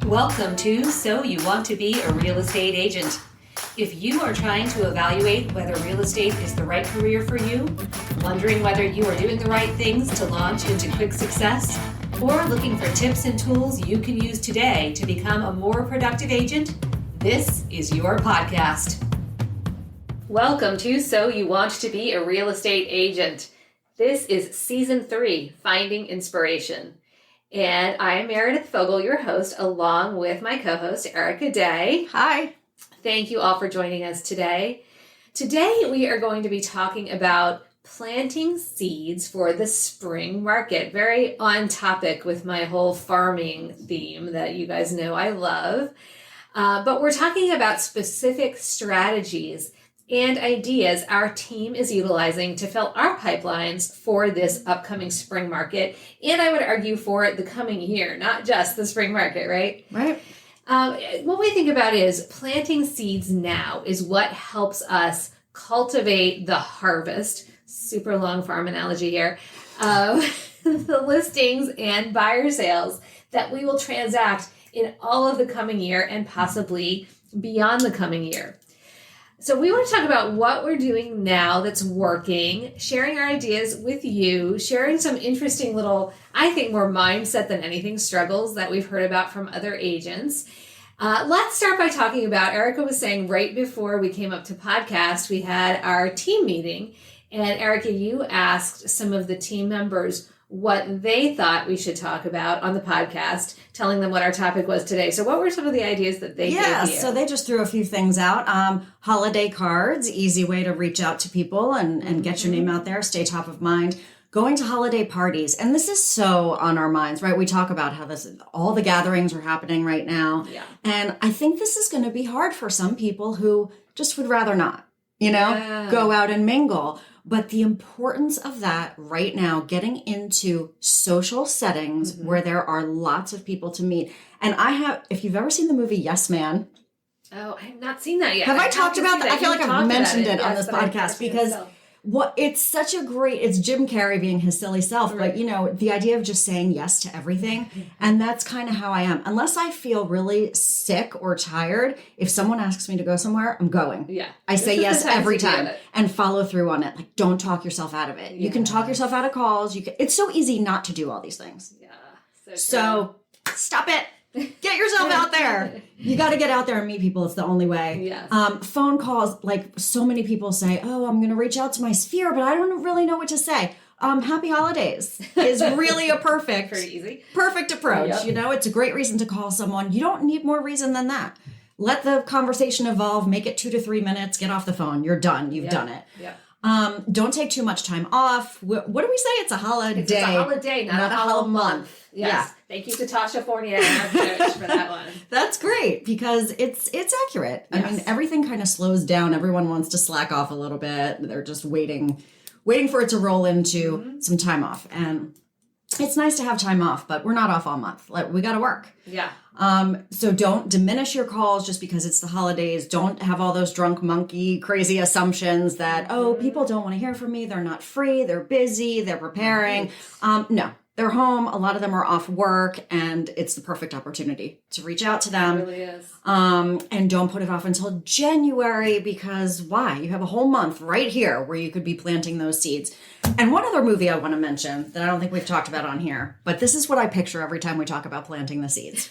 Welcome to So You Want to Be a Real Estate Agent. If you are trying to evaluate whether real estate is the right career for you, wondering whether you are doing the right things to launch into quick success, or looking for tips and tools you can use today to become a more productive agent, this is your podcast. Welcome to So You Want to Be a Real Estate Agent. This is Season 3, Finding Inspiration. And I'm Meredith Fogel, your host, along with my co-host, Erica Day. Hi. Thank you all for joining us today. Today, we are going to be talking about planting seeds for the spring market. Very on topic with my whole farming theme that you guys know I love. But we're talking about specific strategies and ideas our team is utilizing to fill our pipelines for this upcoming spring market. And I would argue for the coming year, not just the spring market, right? Right. What we think about is planting seeds now is what helps us cultivate the harvest, super long farm analogy here, of the listings and buyer sales that we will transact in all of the coming year and possibly beyond the coming year. So we want to talk about what we're doing now that's working, sharing our ideas with you, sharing some interesting little, I think more mindset than anything, struggles that we've heard about from other agents. Let's start by talking about, Erica was saying right before we came up to podcast, we had our team meeting. And Erica, you asked some of the team members what they thought we should talk about on the podcast, telling them what our topic was today. So what were some of the ideas that they gave you? So they just threw a few things out. Holiday cards, easy way to reach out to people and get your name out there, stay top of mind. Going to holiday parties. And this is so on our minds, right? We talk about how all the gatherings are happening right now. Yeah. And I think this is going to be hard for some people who just would rather not, go out and mingle. But the importance of that right now, getting into social settings where there are lots of people to meet. And if you've ever seen the movie Yes Man. Oh, I have not seen that yet. Have I talked about that? I feel like I've mentioned it on Yes, this podcast because it's such a it's Jim Carrey being his silly self, right. But the idea of just saying yes to everything. And that's kind of how I am. Unless I feel really sick or tired, if someone asks me to go somewhere, I'm going. Yeah. I say yes every time and follow through on it. Like, don't talk yourself out of it. You can talk yourself out of calls. It's so easy not to do all these things. Yeah. So stop it. Get yourself out there. You got to get out there and meet people. It's the only way. Yes. Phone calls, like so many people say, oh, I'm going to reach out to my sphere, but I don't really know what to say. Happy holidays is really a perfect approach. Yep. It's a great reason to call someone. You don't need more reason than that. Let the conversation evolve. Make it 2 to 3 minutes. Get off the phone. You're done. You've done it. Yeah. Don't take too much time off. What do we say? It's a holiday. It's a holiday, not a holiday month. Yes. Yeah. Thank you to Tasha Fournier and our coach for that one. That's great because it's accurate. Yes. I mean, everything kind of slows down. Everyone wants to slack off a little bit. They're just waiting for it to roll into some time off. And it's nice to have time off, but we're not off all month. Like, we got to work. Yeah. So don't diminish your calls just because it's the holidays. Don't have all those drunk monkey crazy assumptions that, people don't want to hear from me. They're not free. They're busy. They're preparing. No, they're home. A lot of them are off work and it's the perfect opportunity to reach out to them. It really is. And don't put it off until January because why? You have a whole month right here where you could be planting those seeds. And one other movie I want to mention that I don't think we've talked about on here, but this is what I picture every time we talk about planting the seeds.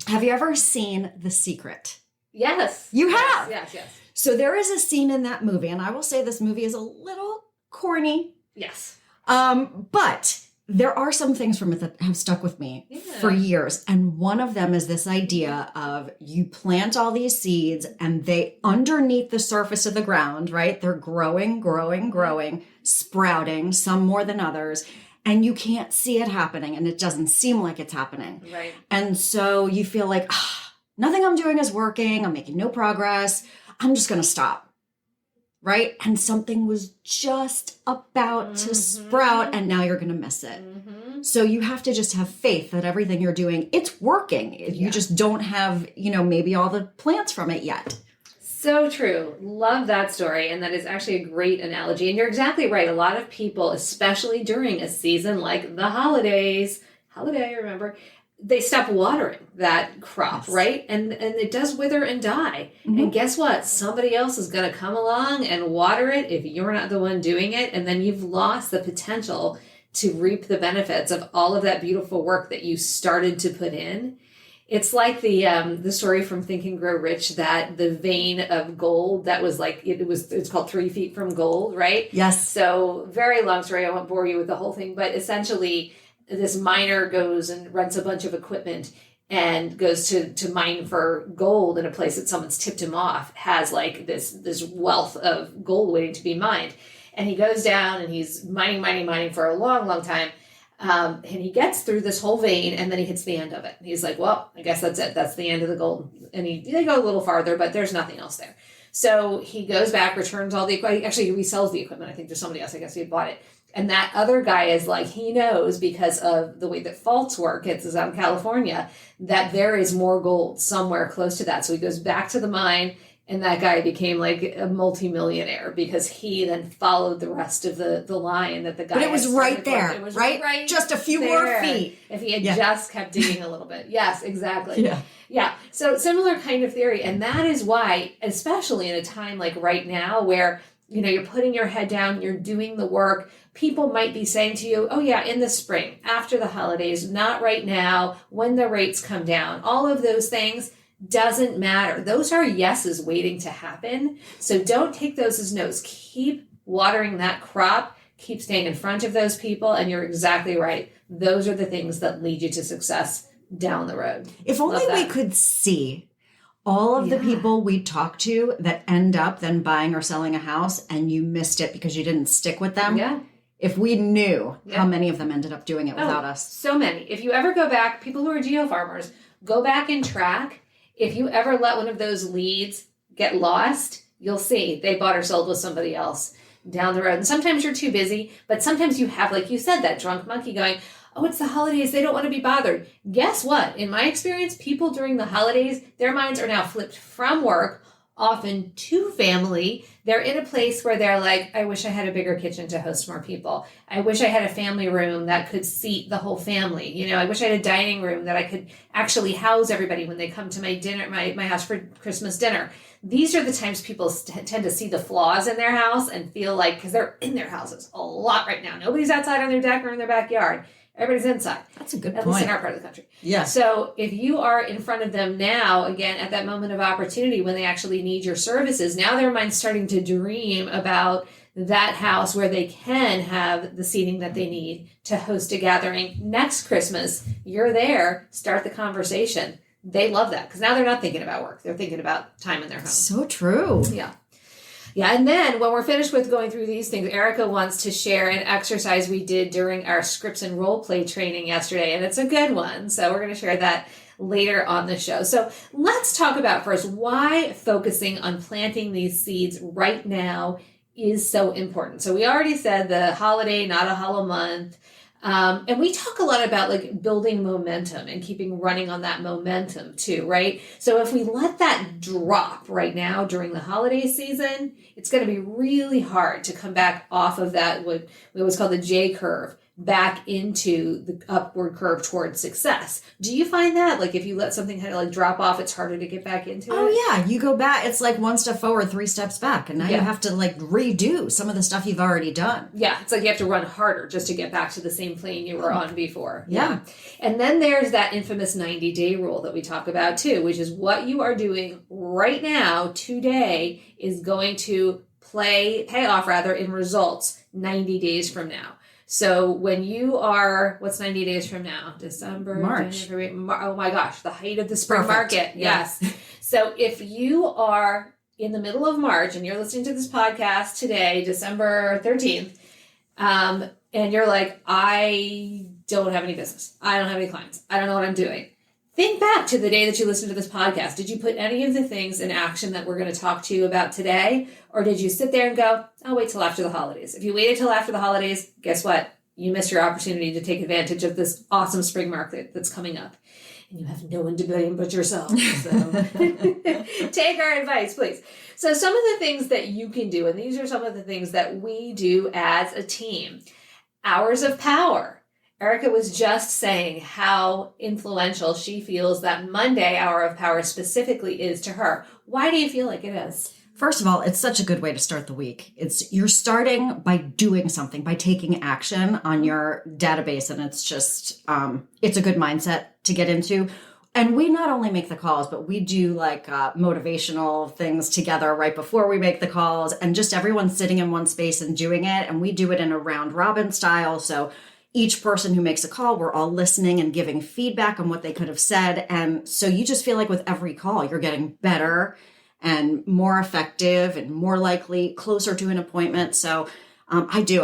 Have you ever seen The Secret? Yes. You have? Yes. So there is a scene in that movie, and I will say this movie is a little corny. Yes. But there are some things from it that have stuck with me for years. And one of them is this idea of you plant all these seeds and they underneath the surface of the ground, right? They're growing, sprouting, some more than others. And you can't see it happening and it doesn't seem like it's happening. Right. And so you feel like, nothing I'm doing is working. I'm making no progress. I'm just going to stop. Right? And something was just about to sprout and now you're going to miss it. So you have to just have faith that everything you're doing, it's working. You just don't have, maybe all the plants from it yet. So true. Love that story. And that is actually a great analogy. And you're exactly right. A lot of people, especially during a season like the holidays, remember, they stop watering that crop, Yes. right? And it does wither and die. Mhm. And guess what? Somebody else is going to come along and water it if you're not the one doing it. And then you've lost the potential to reap the benefits of all of that beautiful work that you started to put in. It's like the story from Think and Grow Rich, that the vein of gold that was like, it's called 3 feet from gold, right? Yes. So very long story. I won't bore you with the whole thing, but essentially this miner goes and rents a bunch of equipment and goes to mine for gold in a place that someone's tipped him off has like this wealth of gold waiting to be mined. And he goes down and he's mining for a long, long time. And he gets through this whole vein and then he hits the end of it. He's like, well, I guess that's it. That's the end of the gold. And they go a little farther, but there's nothing else there. So he goes back, returns all the equipment. Actually, he resells the equipment. I think there's somebody else. I guess he had bought it. And that other guy is like, he knows because of the way that faults work, it's out in California, that there is more gold somewhere close to that. So he goes back to the mine, and that guy became like a multimillionaire because he then followed the rest of the line that the guy. But it was had right started there, with. It was right? Just a few more there. feet. If he had just kept digging a little bit. Yes, exactly. Yeah. Yeah. So similar kind of theory. And that is why, especially in a time like right now where, you know, you're putting your head down, you're doing the work, people might be saying to you, oh yeah, in the spring, after the holidays, not right now, when the rates come down, all of those things doesn't matter. Those are yeses waiting to happen. So don't take those as no's. Keep watering that crop, keep staying in front of those people. And you're exactly right. Those are the things that lead you to success down the road. If only we could see all of the people we talk to that end up then buying or selling a house and you missed it because you didn't stick with them. Yeah. If we knew how many of them ended up doing it without us. So many. If you ever go back, people who are geo farmers, go back and track. If you ever let one of those leads get lost, you'll see they bought or sold with somebody else down the road. And sometimes you're too busy, but sometimes you have, like you said, that drunk monkey going, oh, it's the holidays. They don't want to be bothered. Guess what? In my experience, people during the holidays, their minds are now flipped from work, often to family. They're in a place where they're like, I wish I had a bigger kitchen to host more people. I wish I had a family room that could seat the whole family. You know, I wish I had a dining room that I could actually house everybody when they come to my dinner, my house for Christmas dinner. These are the times people tend to see the flaws in their house and feel like, because they're in their houses a lot right now. Nobody's outside on their deck or in their backyard. Everybody's inside. That's a good point. At least in our part of the country. Yeah. So if you are in front of them now, again, at that moment of opportunity when they actually need your services, now their mind's starting to dream about that house where they can have the seating that they need to host a gathering next Christmas. You're there. Start the conversation. They love that because now they're not thinking about work. They're thinking about time in their home. So true. Yeah. Yeah, and then when we're finished with going through these things, Erica wants to share an exercise we did during our scripts and role play training yesterday, and it's a good one. So we're going to share that later on the show. So let's talk about first why focusing on planting these seeds right now is so important. So we already said the holiday, not a hollow month. And we talk a lot about like building momentum and keeping running on that momentum too, right? So if we let that drop right now during the holiday season, it's going to be really hard to come back off of that, what we always call the J curve, back into the upward curve towards success. Do you find that? Like if you let something kind of like drop off, it's harder to get back into it? Oh yeah, you go back, it's like one step forward, 3 steps back. And now you have to like redo some of the stuff you've already done. Yeah, it's like you have to run harder just to get back to the same plane you were on before. Yeah. And then there's that infamous 90-day rule that we talk about too, which is what you are doing right now, today, is going to pay off in results 90 days from now. So when you are, what's 90 days from now? December, March. January, oh my gosh, the height of the spring market. Yeah. Yes. So if you are in the middle of March and you're listening to this podcast today, December 13th, and you're like, I don't have any business. I don't have any clients. I don't know what I'm doing. Think back to the day that you listened to this podcast. Did you put any of the things in action that we're going to talk to you about today? Or did you sit there and go, I'll wait till after the holidays? If you waited till after the holidays, guess what? You missed your opportunity to take advantage of this awesome spring market that's coming up. And you have no one to blame but yourself. So take our advice, please. So some of the things that you can do, and these are some of the things that we do as a team. Hours of power. Erica was just saying how influential she feels that Monday Hour of Power specifically is to her. Why do you feel like it is? First of all, it's such a good way to start the week. You're starting by doing something, by taking action on your database, and it's just it's a good mindset to get into. And we not only make the calls, but we do like motivational things together right before we make the calls, and just everyone sitting in one space and doing it. And we do it in a round robin style. So each person who makes a call, we're all listening and giving feedback on what they could have said. And so you just feel like with every call, you're getting better and more effective and more likely closer to an appointment. So I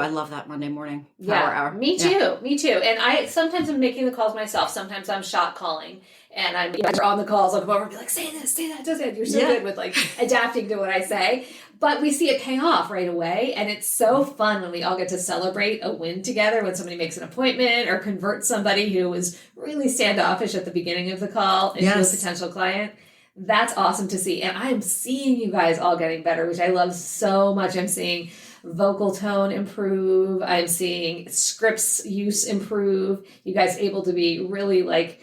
love that Monday morning power hour. Me too. And I sometimes I'm making the calls myself. Sometimes I'm shot calling. And I'm on the calls, I'll come over and be like, say this, say that, does it. You're so good with like adapting to what I say. But we see it pay off right away. And it's so fun when we all get to celebrate a win together, when somebody makes an appointment or converts somebody who was really standoffish at the beginning of the call into a potential client. That's awesome to see. And I'm seeing you guys all getting better, which I love so much. I'm seeing vocal tone improve. I'm seeing scripts use improve. You guys able to be really like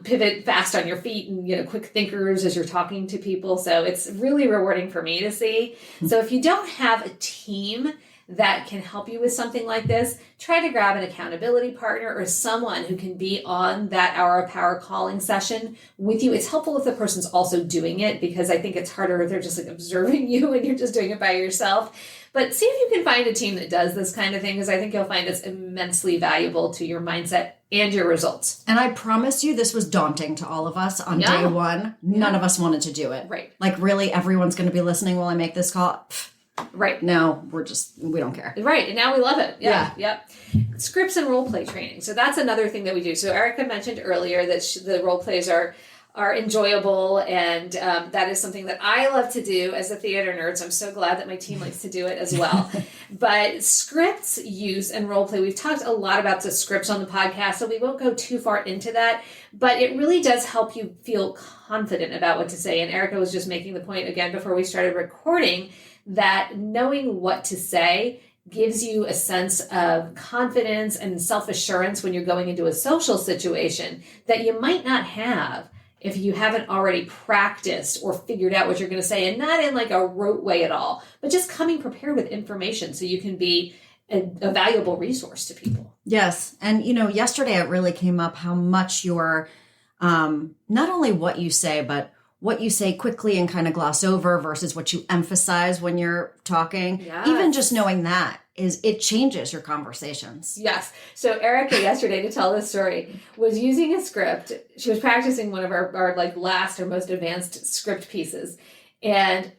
pivot fast on your feet and, quick thinkers as you're talking to people. So it's really rewarding for me to see. So if you don't have a team that can help you with something like this, try to grab an accountability partner or someone who can be on that Hour of Power calling session with you. It's helpful if the person's also doing it, because I think it's harder if they're just like observing you and you're just doing it by yourself. But see if you can find a team that does this kind of thing, because I think you'll find it's immensely valuable to your mindset and your results. And I promise you, this was daunting to all of us on day one. None of us wanted to do it. Right. Like, really, everyone's going to be listening while I make this call? Right. No, we don't care. Right. And now we love it. Yeah. Yep. Scripts and role play training. So that's another thing that we do. So Erica mentioned earlier that the role plays are enjoyable, and that is something that I love to do as a theater nerd. So I'm so glad that my team likes to do it as well. But scripts use and role play, we've talked a lot about the scripts on the podcast, so we won't go too far into that, but it really does help you feel confident about what to say. And Erica was just making the point again before we started recording that knowing what to say gives you a sense of confidence and self-assurance when you're going into a social situation that you might not have if you haven't already practiced or figured out what you're going to say, and not in like a rote way at all, but just coming prepared with information so you can be a valuable resource to people. Yes. And, yesterday it really came up how much your, not only what you say, but what you say quickly and kind of gloss over versus what you emphasize when you're talking. Yes. Even just knowing that it changes your conversations. Yes. So Erica yesterday, to tell this story, was using a script. She was practicing one of our like last or most advanced script pieces. And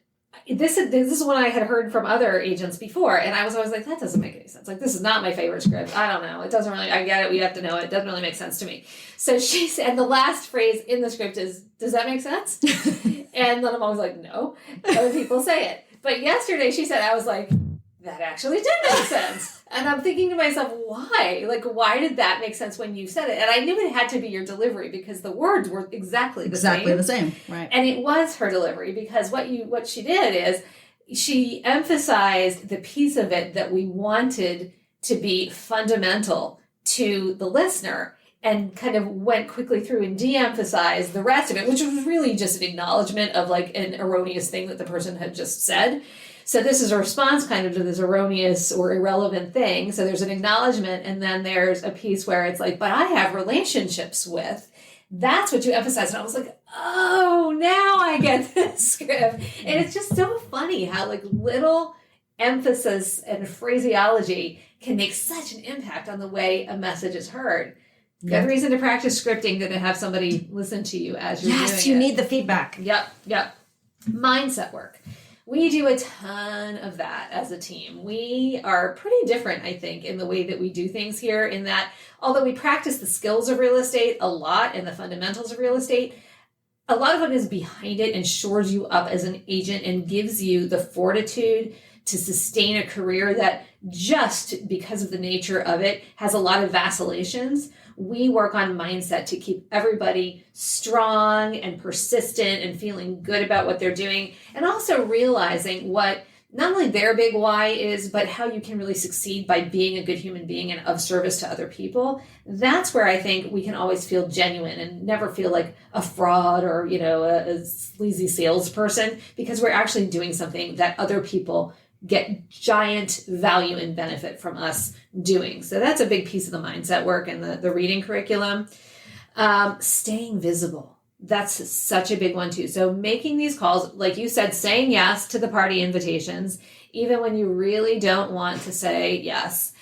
this is one I had heard from other agents before. And I was always like, that doesn't make any sense. Like, this is not my favorite script. I don't know. It doesn't really, I get it. We have to know it. It doesn't really make sense to me. So she said, the last phrase in the script is, does that make sense? And then I'm always like, no. Other people say it. But yesterday she said, I was like, that actually did make sense. And I'm thinking to myself, why? Like, why did that make sense when you said it? And I knew it had to be your delivery because the words were exactly the same. Right. And it was her delivery, because what she did is she emphasized the piece of it that we wanted to be fundamental to the listener, and kind of went quickly through and de-emphasized the rest of it, which was really just an acknowledgement of like an erroneous thing that the person had just said. So this is a response kind of to this erroneous or irrelevant thing. So there's an acknowledgement, and then there's a piece where it's like, but I have relationships with. That's what you emphasize. And I was like, oh, now I get this script. And it's just so funny how like little emphasis and phraseology can make such an impact on the way a message is heard. Good reason to practice scripting than to have somebody listen to you as you're doing it. Yes, you need the feedback. Yep. Mindset work. We do a ton of that as a team. We are pretty different, I think, in the way that we do things here, in that although we practice the skills of real estate a lot and the fundamentals of real estate, a lot of it is behind it and shores you up as an agent and gives you the fortitude to sustain a career that, just because of the nature of it, has a lot of vacillations. We work on mindset to keep everybody strong and persistent and feeling good about what they're doing, and also realizing what not only their big why is, but how you can really succeed by being a good human being and of service to other people. That's where I think we can always feel genuine and never feel like a fraud or, a sleazy salesperson, because we're actually doing something that other people get giant value and benefit from us doing. So that's a big piece of the mindset work and the reading curriculum. Staying visible. That's such a big one too. So making these calls, like you said, saying yes to the party invitations, even when you really don't want to say yes.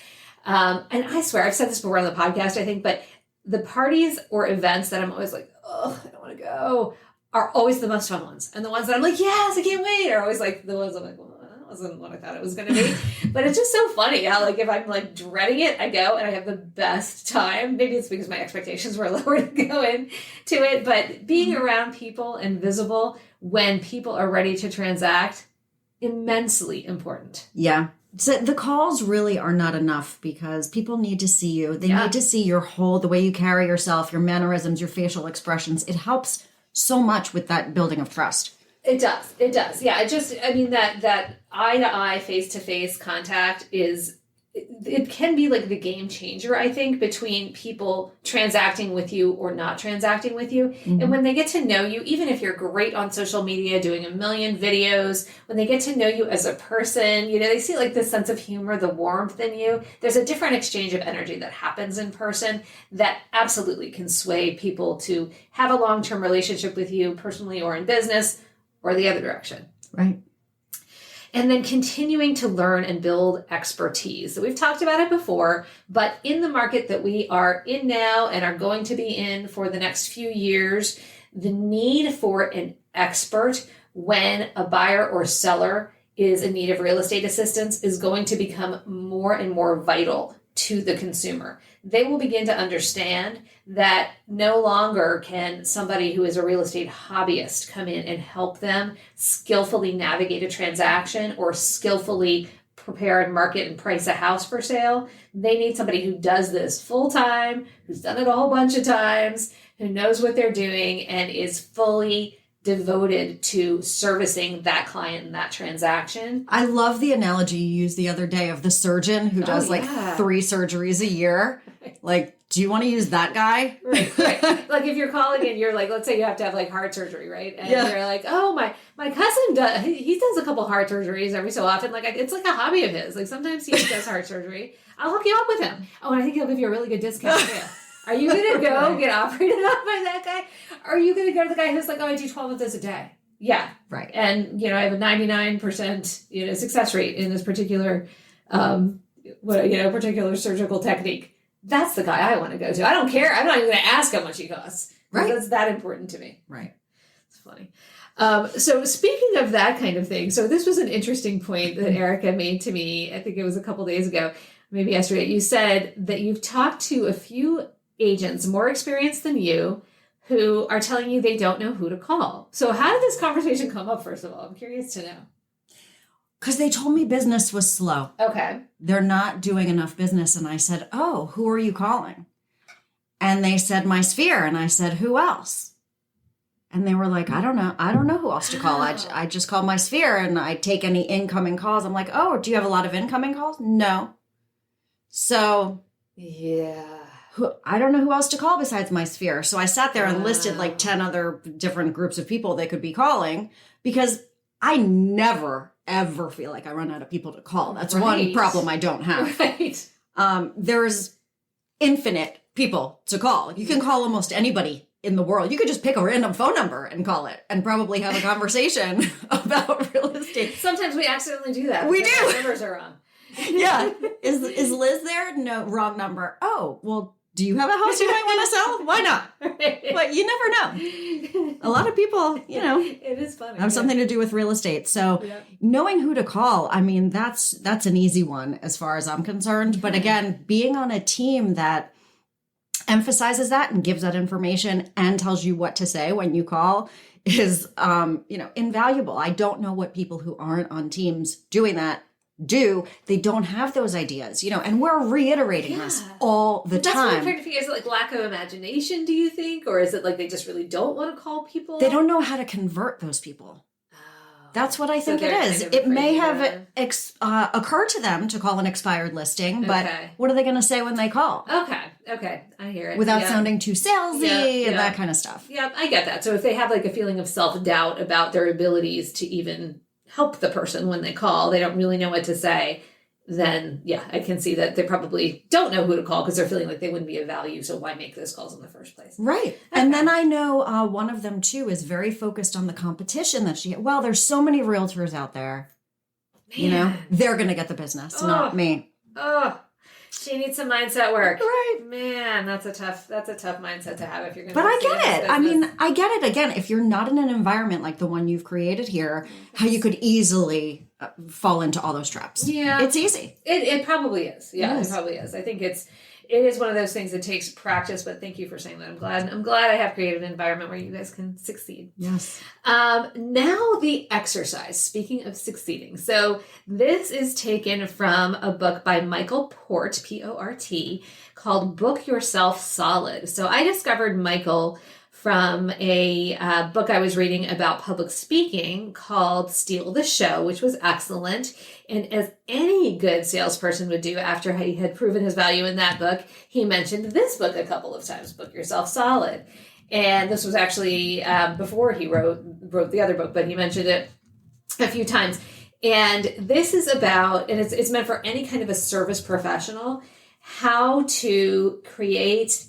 And I swear, I've said this before on the podcast, I think, but the parties or events that I'm always like, oh, I don't want to go, are always the most fun ones. And the ones that I'm like, yes, I can't wait, are always like the ones I'm like, well, that wasn't what I thought it was going to be. But it's just so funny how, like, if I'm like dreading it, I go and I have the best time. Maybe it's because my expectations were lower to go into it, but being around people and visible when people are ready to transact, immensely important. Yeah. So the calls really are not enough because people need to see you. They need to see your the way you carry yourself, your mannerisms, your facial expressions. It helps so much with that building of trust. It does. It does. Yeah. That eye to eye, face to face contact it can be like the game changer, I think, between people transacting with you or not transacting with you. Mm-hmm. And when they get to know you, even if you're great on social media, doing a million videos, when they get to know you as a person, they see like this sense of humor, the warmth in you. There's a different exchange of energy that happens in person that absolutely can sway people to have a long-term relationship with you personally or in business or the other direction. Right. And then continuing to learn and build expertise. So we've talked about it before, but in the market that we are in now and are going to be in for the next few years, the need for an expert when a buyer or seller is in need of real estate assistance is going to become more and more vital to the consumer. They will begin to understand that no longer can somebody who is a real estate hobbyist come in and help them skillfully navigate a transaction or skillfully prepare and market and price a house for sale. They need somebody who does this full time, who's done it a whole bunch of times, who knows what they're doing and is fully devoted to servicing that client and that transaction. I love the analogy you used the other day of the surgeon who does 3 surgeries a year. Like, do you want to use that guy? Right. Like if you're calling and you're like, let's say you have to have like heart surgery, right? And you're like, oh, my cousin does, he does a couple heart surgeries every so often. Like it's like a hobby of his. Like sometimes he does heart surgery. I'll hook you up with him. Oh, and I think he'll give you a really good discount too. Are you going to go get operated on by that guy? Are you going to go to the guy who's like, oh, I do 12 of this a day? Yeah. Right. And, I have a 99%, success rate in this particular, particular surgical technique. That's the guy I want to go to. I don't care. I'm not even going to ask how much he costs. Right. That's that important to me. Right. It's funny. So speaking of that kind of thing, so this was an interesting point that Erica made to me. I think it was a couple days ago, maybe yesterday. You said that you've talked to a few agents more experienced than you who are telling you they don't know who to call. So how did this conversation come up, first of all? I'm curious to know. Because they told me business was slow. Okay. They're not doing enough business. And I said, oh, who are you calling? And they said, my sphere. And I said, who else? And they were like, I don't know. I don't know who else to call. I just call my sphere and I take any incoming calls. I'm like, oh, do you have a lot of incoming calls? No. So yeah. I don't know who else to call besides my sphere. So I sat there and listed like 10 other different groups of people they could be calling because I never, ever feel like I run out of people to call. That's one problem I don't have. Right. There's infinite people to call. You can call almost anybody in the world. You could just pick a random phone number and call it and probably have a conversation about real estate. Sometimes we accidentally do that. We do. Our numbers are wrong. Yeah. Is Liz there? No, wrong number. Oh, well, do you have a house you might want to sell? Why not? But you never know. A lot of people, it is funny. Have something to do with real estate. So knowing who to call, I mean, that's an easy one as far as I'm concerned. But again, being on a team that emphasizes that and gives that information and tells you what to say when you call is, invaluable. I don't know what people who aren't on teams doing that do. They don't have those ideas, and we're reiterating this all the time. That's what I'm figure. Is it like lack of imagination, do you think? Or is it like they just really don't want to call people? They don't know how to convert those people. That's what I think it they're is. kind of It may afraid have occurred to them to call an expired listing, but Okay. what are they going to say when they call? Okay, I hear it. Without Yeah. sounding too salesy Yeah. and that kind of stuff. Yeah, I get that. So if they have like a feeling of self-doubt about their abilities to even help the person when they call, they don't really know what to say, then yeah, I can see that they probably don't know who to call because they're feeling like they wouldn't be of value. So why make those calls in the first place? Right. And then I know one of them too is very focused on the competition that well, there's so many realtors out there. You know, they're going to get the business, not me. Oh, she needs some mindset work. Right. Man, that's a tough mindset to have if you're going to. But I get it. I mean, I get it. Again, if you're not in an environment like the one you've created here, how you could easily fall into all those traps. Yeah. It's easy. It probably is. Yeah, Yes. it probably is. I think it is one of those things that takes practice, but thank you for saying that. I'm glad I have created an environment where you guys can succeed. Yes. Now the exercise, speaking of succeeding. So this is taken from a book by Michael Port, P-O-R-T, called Book Yourself Solid. So I discovered Michael from a book I was reading about public speaking called Steal the Show, which was excellent. And as any good salesperson would do after he had proven his value in that book, he mentioned this book a couple of times, Book Yourself Solid. And this was actually before he wrote the other book, but he mentioned it a few times. And this is about, and it's meant for any kind of a service professional, how to create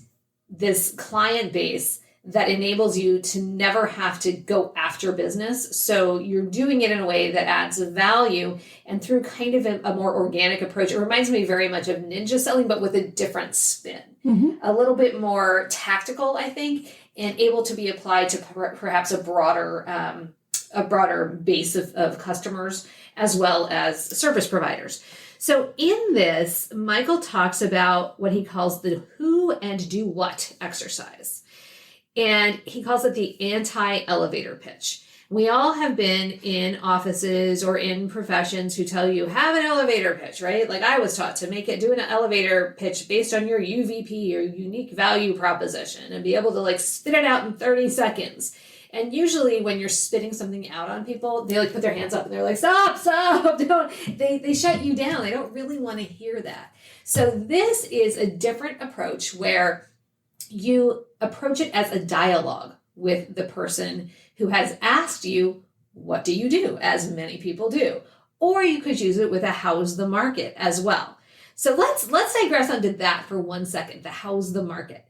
this client base that enables you to never have to go after business. So you're doing it in a way that adds value and through kind of a more organic approach. It reminds me very much of ninja selling, but with a different spin. Mm-hmm. A little bit more tactical, I think, and able to be applied to perhaps a broader base of customers as well as service providers. So in this, Michael talks about what he calls the who and do what exercise. And he calls it the anti-elevator pitch. We all have been in offices or in professions who tell you, have an elevator pitch, right? Like I was taught to do an elevator pitch based on your UVP or unique value proposition and be able to like spit it out in 30 seconds. And usually when you're spitting something out on people, they like put their hands up and they're like, stop, don't. They shut you down. They don't really want to hear that. So this is a different approach where you approach it as a dialogue with the person who has asked you, what do you do? As many people do. Or you could use it with a how's the market as well. So let's digress onto that for 1 second, the how's the market.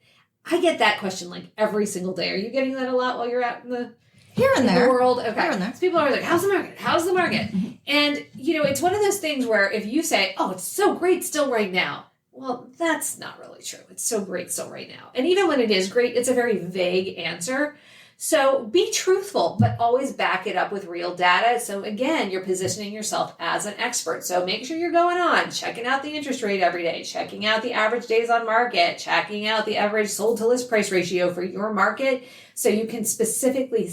I get that question like every single day. Are you getting that a lot while you're out in the here and there world? Okay. Here and there. So people are like, how's the market? How's the market? Mm-hmm. And it's one of those things where if you say, oh, it's so great still right now. Well, that's not really true. It's so great still right now. And even when it is great, it's a very vague answer. So be truthful, but always back it up with real data. So again, you're positioning yourself as an expert. So make sure you're going on, checking out the interest rate every day, checking out the average days on market, checking out the average sold to list price ratio for your market. So you can specifically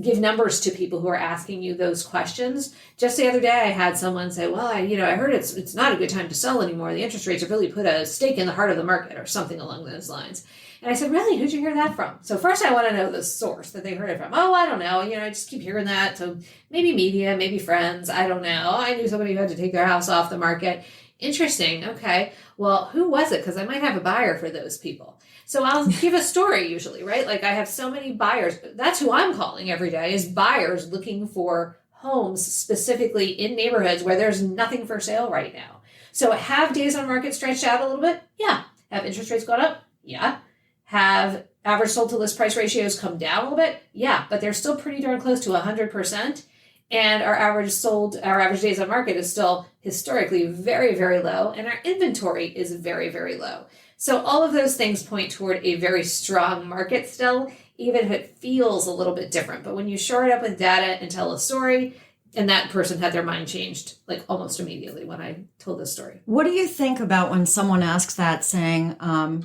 give numbers to people who are asking you those questions. Just the other day, I had someone say, well, I heard it's not a good time to sell anymore. The interest rates have really put a stake in the heart of the market or something along those lines. And I said, really? Who'd you hear that from? So first I want to know the source that they heard it from. Oh, I don't know. I just keep hearing that. So maybe media, maybe friends. I don't know. I knew somebody who had to take their house off the market. Interesting. Okay. Well, who was it? Because I might have a buyer for those people. So I'll give a story usually, right? Like I have so many buyers. That's who I'm calling every day is buyers looking for homes specifically in neighborhoods where there's nothing for sale right now. So have days on market stretched out a little bit? Yeah. Have interest rates gone up? Yeah. Have average sold to list price ratios come down a little bit? Yeah, but they're still pretty darn close to 100%. And our average days on market is still historically very, very low. And our inventory is very, very low. So all of those things point toward a very strong market still, even if it feels a little bit different. But when you shore it up with data and tell a story, and that person had their mind changed like almost immediately when I told this story. What do you think about when someone asks that saying,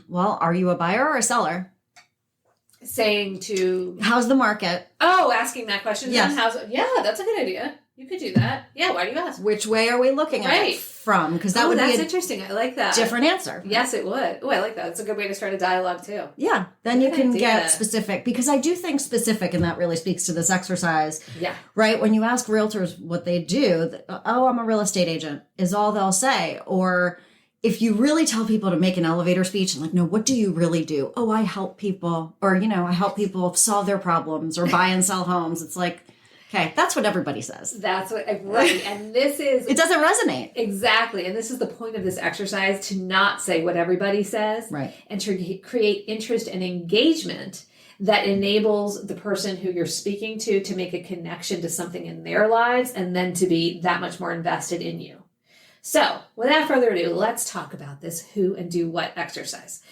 well, are you a buyer or a seller? Saying to... How's the market? Oh, asking that question. Yes. Yeah, that's a good idea. You could do that. Yeah, why do you ask? Which way are we looking at it from? Because that would be that's a interesting. I like that. different answer. Yes, it would. Oh, I like that. It's a good way to start a dialogue too. Yeah, then you Good can idea. get specific, because I do think specific, and that really speaks to this exercise. Yeah. Right? When you ask realtors what they do, oh, I'm a real estate agent, is all they'll say. Or if you really tell people to make an elevator speech and like, no, what do you really do? Oh, I help people, or, I help people solve their problems or buy and sell homes. It's like, okay, that's what everybody says. That's what, right. And this is... It doesn't resonate. Exactly. And this is the point of this exercise, to not say what everybody says. Right. And to create interest and engagement that enables the person who you're speaking to make a connection to something in their lives, and then to be that much more invested in you. So without further ado, let's talk about this who and do what exercise.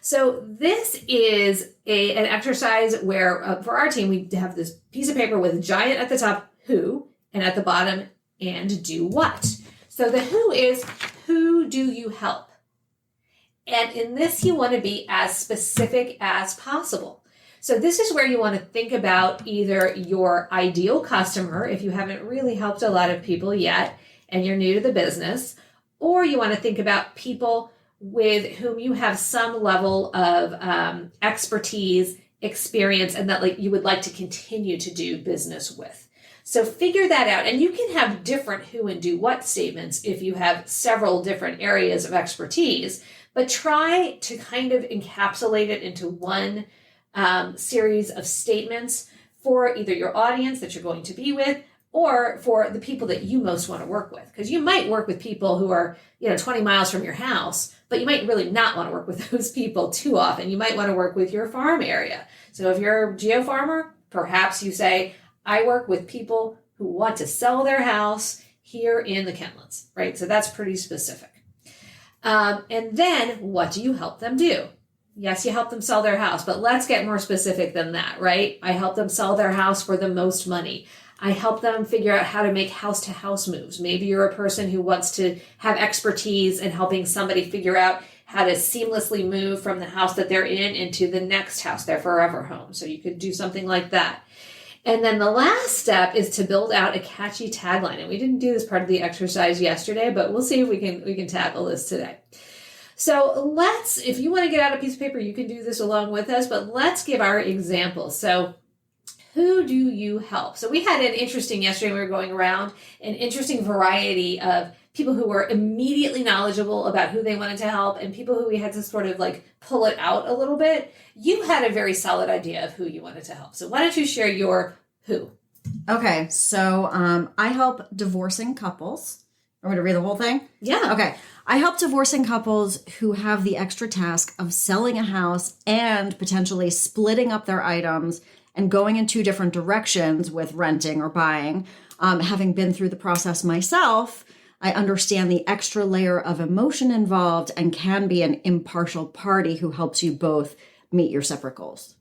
So this is an exercise where for our team, we have this piece of paper with a giant at the top, who, and at the bottom, and do what. So the who is, who do you help? And in this, you want to be as specific as possible. So this is where you want to think about either your ideal customer, if you haven't really helped a lot of people yet and you're new to the business, or you want to think about people with whom you have some level of expertise, experience, and that you would like to continue to do business with. So figure that out. And you can have different who and do what statements if you have several different areas of expertise, but try to kind of encapsulate it into one series of statements for either your audience that you're going to be with, or for the people that you most want to work with. Because you might work with people who are 20 miles from your house, but you might really not want to work with those people too often. You might want to work with your farm area. So if you're a geo farmer, perhaps you say, I work with people who want to sell their house here in the Kentlands, right? So that's pretty specific. And then what do you help them do? Yes, you help them sell their house, but let's get more specific than that, right? I help them sell their house for the most money. I help them figure out how to make house-to-house moves. Maybe you're a person who wants to have expertise in helping somebody figure out how to seamlessly move from the house that they're in into the next house, their forever home. So you could do something like that. And then the last step is to build out a catchy tagline. And we didn't do this part of the exercise yesterday, but we'll see if we can tackle this today. So if you want to get out a piece of paper, you can do this along with us, but let's give our examples. So who do you help? So we had yesterday we were going around, an interesting variety of people who were immediately knowledgeable about who they wanted to help and people who we had to sort of pull it out a little bit. You had a very solid idea of who you wanted to help. So why don't you share your who? Okay, so I help divorcing couples. I'm going to read the whole thing? Yeah. Okay. I help divorcing couples who have the extra task of selling a house and potentially splitting up their items and going in two different directions with renting or buying. Having been through the process myself, I understand the extra layer of emotion involved and can be an impartial party who helps you both meet your separate goals.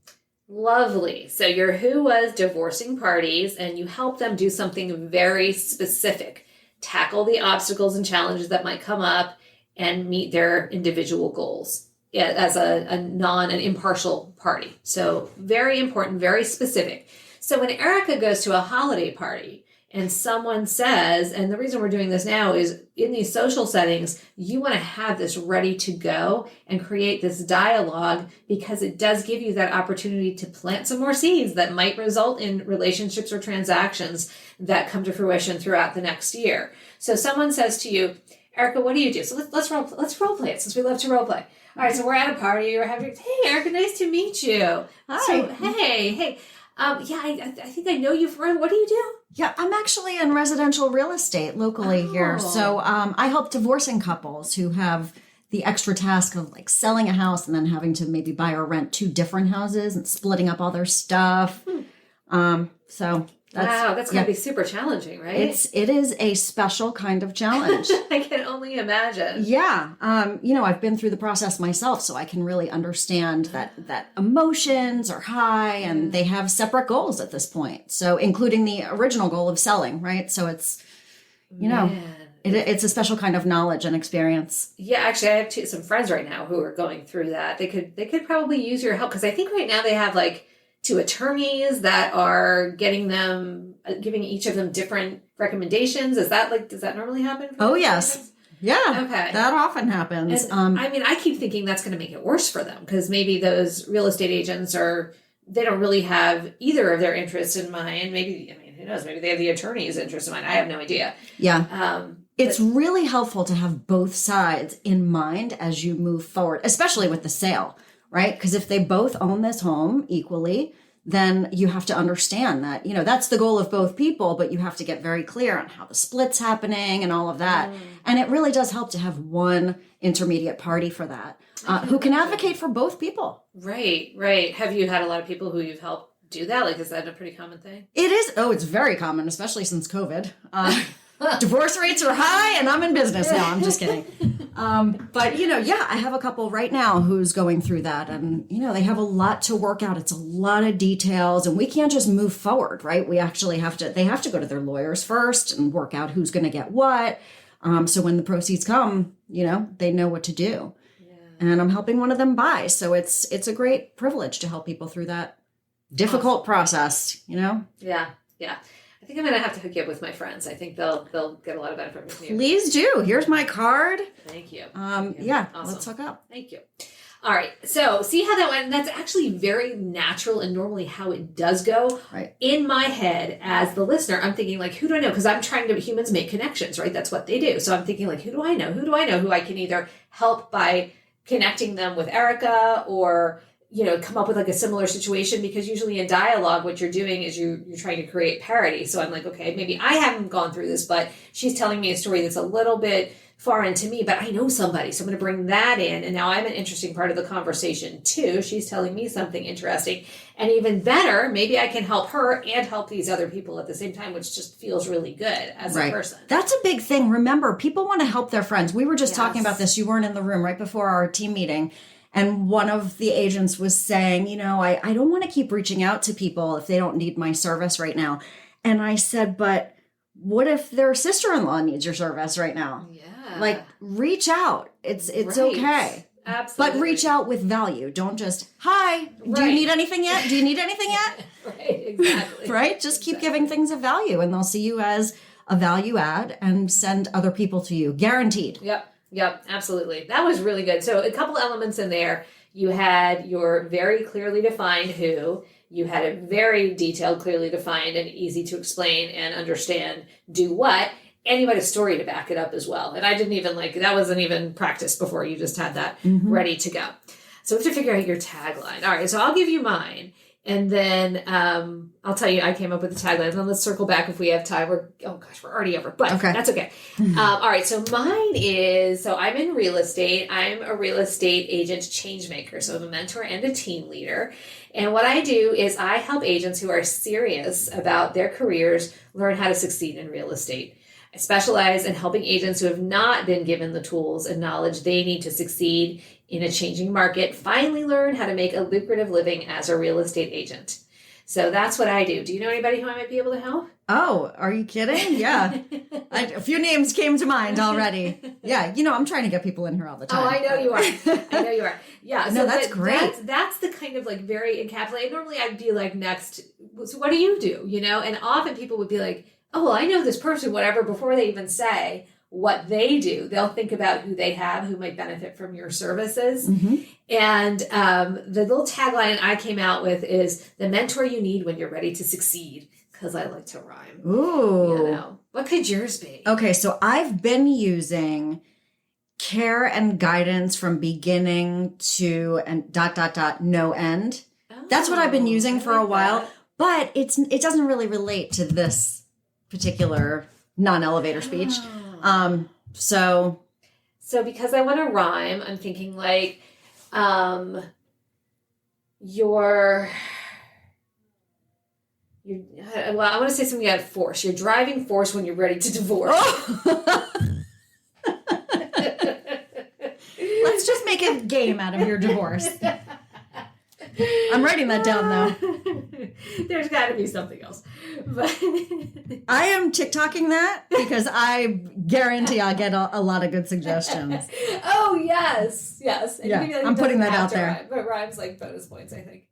Lovely. So your who was divorcing parties, and you help them do something very specific. Tackle the obstacles and challenges that might come up and meet their individual goals as an impartial party. So very important, very specific. So when Erica goes to a holiday party and someone says, and the reason we're doing this now is in these social settings, you want to have this ready to go and create this dialogue, because it does give you that opportunity to plant some more seeds that might result in relationships or transactions that come to fruition throughout the next year. So someone says to you, Erica, what do you do? So let's role play it, since we love to role play. All right, so we're at a party. We're having, hey, Erica, nice to meet you. Hi. So, hey. I think I know you from, what do you do? Yeah, I'm actually in residential real estate locally here. So I help divorcing couples who have the extra task of selling a house and then having to maybe buy or rent two different houses and splitting up all their stuff. That's going to be super challenging, right? It is a special kind of challenge. I can only imagine. Yeah. I've been through the process myself, so I can really understand that emotions are high and they have separate goals at this point. So including the original goal of selling, right? So it's, it's a special kind of knowledge and experience. Yeah, actually, I have some friends right now who are going through that. They could probably use your help, because I think right now they have to attorneys that are giving each of them different recommendations? Does that normally happen? Oh, yes. Yeah. Okay. That often happens. And, I keep thinking that's going to make it worse for them because maybe those real estate agents they don't really have either of their interests in mind. Maybe, who knows? Maybe they have the attorney's interest in mind. I have no idea. Yeah. It's really helpful to have both sides in mind as you move forward, especially with the sale, right? Because if they both own this home equally, then you have to understand that, that's the goal of both people, but you have to get very clear on how the split's happening and all of that. And it really does help to have one intermediate party for that, who can advocate for both people. Right, right. Have you had a lot of people who you've helped do that? Like, is that a pretty common thing? It is. Oh, it's very common, especially since COVID. Divorce rates are high and I'm in business now. I'm just kidding. But, I have a couple right now who's going through that and, they have a lot to work out. It's a lot of details and we can't just move forward, right? We actually they have to go to their lawyers first and work out who's going to get what. So when the proceeds come, they know what to do. Yeah. And I'm helping one of them buy. So it's a great privilege to help people through that difficult process, Yeah. Yeah. I think I'm going to have to hook you up with my friends. I think they'll get a lot of benefit from you. Please do. Here's my card. Thank you. Yeah, awesome. Let's hook up. Thank you. All right. So see how that went? That's actually very natural and normally how it does go. Right. In my head, as the listener, I'm thinking like, who do I know? Because humans make connections, right? That's what they do. So I'm thinking like, who do I know? Who do I know who I can either help by connecting them with Erica or come up with like a similar situation, because usually in dialogue, what you're doing is you're trying to create parity. So I'm like, okay, maybe I haven't gone through this, but she's telling me a story that's a little bit foreign to me, but I know somebody. So I'm going to bring that in. And now I'm an interesting part of the conversation too. She's telling me something interesting, and even better, maybe I can help her and help these other people at the same time, which just feels really good as a person. That's a big thing. Remember, people want to help their friends. We were just talking about this. You weren't in the room right before our team meeting. And one of the agents was saying, I don't want to keep reaching out to people if they don't need my service right now. And I said, but what if their sister-in-law needs your service right now? Yeah. Like, reach out. It's okay. Absolutely. But reach out with value. Don't just, hi, do you need anything yet? Do you need anything yet? Right, exactly. Right? Just keep giving things of value and they'll see you as a value add and send other people to you. Guaranteed. Yep, absolutely. That was really good. So a couple elements in there. You had your very clearly defined who. You had a very detailed, clearly defined, and easy to explain and understand do what. And you had a story to back it up as well. And I didn't even that wasn't even practiced before. You just had that ready to go. So we have to figure out your tagline. All right, so I'll give you mine. And then I'll tell you, I came up with the tagline. And then let's circle back if we have time. We're already over, but that's okay. All right, so mine is, I'm in real estate. I'm a real estate agent change maker. So I'm a mentor and a team leader. And what I do is I help agents who are serious about their careers learn how to succeed in real estate. I specialize in helping agents who have not been given the tools and knowledge they need to succeed in a changing market finally learn how to make a lucrative living as a real estate agent. So that's what I do. Do you know anybody who I might be able to help? Oh, are you kidding? Yeah. A few names came to mind already. Yeah, I'm trying to get people in here all the time. Oh, I know you are. Yeah. No, that's great. That's the kind of very encapsulated. Normally I'd be next, so what do you do? And often people would be like, oh, well, I know this person, whatever, before they even say what they do. They'll think about who they have, who might benefit from your services. And the little tagline I came out with is the mentor you need when you're ready to succeed, because I like to rhyme. Ooh. What could yours be? Okay, so I've been using care and guidance from beginning to and ... no end. That's what I've been using for a while, but it doesn't really relate to this particular non-elevator speech. So because I want to rhyme, I'm thinking I want to say something about force. Your driving force when you're ready to divorce. Let's just make a game out of your divorce. I'm writing that down, though. There's got to be something else. But I am TikToking that because I guarantee I'll get a lot of good suggestions. Oh, yes. And yeah, I'm putting that out there. Rhyme, but rhymes bonus points, I think.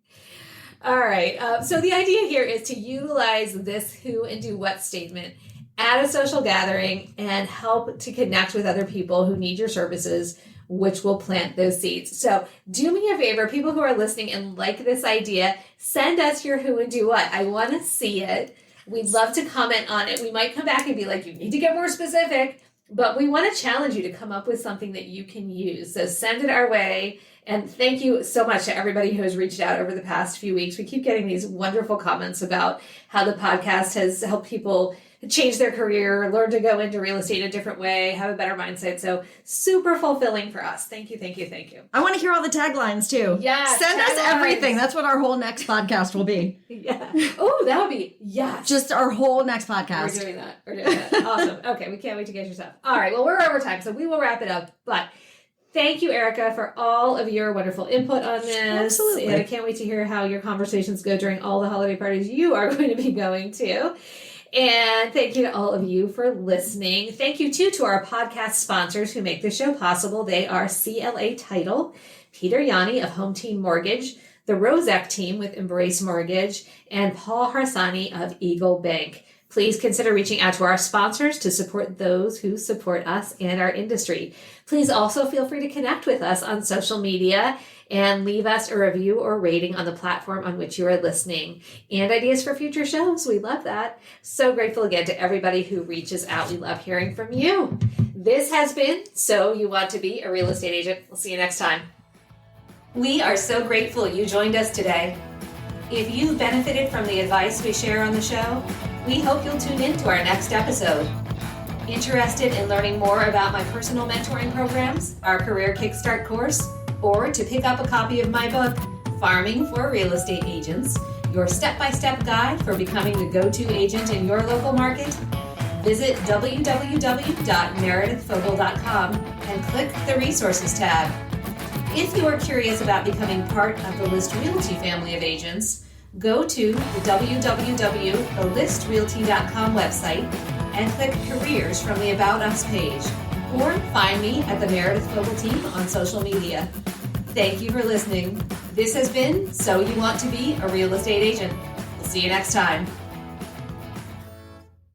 All right. So the idea here is to utilize this who and do what statement at a social gathering and help to connect with other people who need your services, which will plant those seeds. So do me a favor, people who are listening and like this idea, send us your who and do what. I want to see it. We'd love to comment on it. We might come back and be like, you need to get more specific, but we want to challenge you to come up with something that you can use. So send it our way. And thank you so much to everybody who has reached out over the past few weeks. We keep getting these wonderful comments about how the podcast has helped people change their career, learn to go into real estate in a different way, have a better mindset. So super fulfilling for us. Thank you, thank you, thank you. I want to hear all the taglines too. Yeah. Send us everything. That's what our whole next podcast will be. Yeah. Oh, that would be, yes. Just our whole next podcast. We're doing that. Awesome. Okay, we can't wait to get your stuff. All right, well, we're over time, so we will wrap it up. But thank you, Erica, for all of your wonderful input on this. Absolutely. And I can't wait to hear how your conversations go during all the holiday parties you are going to be going to. And thank you to all of you for listening. Thank you, too, to our podcast sponsors who make the show possible. They are CLA Title, Peter Yanni of Home Team Mortgage, the Rozek team with Embrace Mortgage, and Paul Harsani of Eagle Bank. Please consider reaching out to our sponsors to support those who support us and our industry. Please also feel free to connect with us on social media and leave us a review or rating on the platform on which you are listening. And ideas for future shows. We love that. So grateful again to everybody who reaches out. We love hearing from you. This has been So You Want to Be a Real Estate Agent. We'll see you next time. We are so grateful you joined us today. If you've benefited from the advice we share on the show, we hope you'll tune in to our next episode. Interested in learning more about my personal mentoring programs, our Career Kickstart course, or to pick up a copy of my book, Farming for Real Estate Agents, your step-by-step guide for becoming the go-to agent in your local market? Visit www.meredithfogel.com and click the Resources tab. If you are curious about becoming part of the List Realty family of agents, go to the www.thelistrealty.com website and click Careers from the About Us page, or find me at the Meredith Fogel team on social media. Thank you for listening. This has been So You Want to Be a Real Estate Agent. We'll see you next time.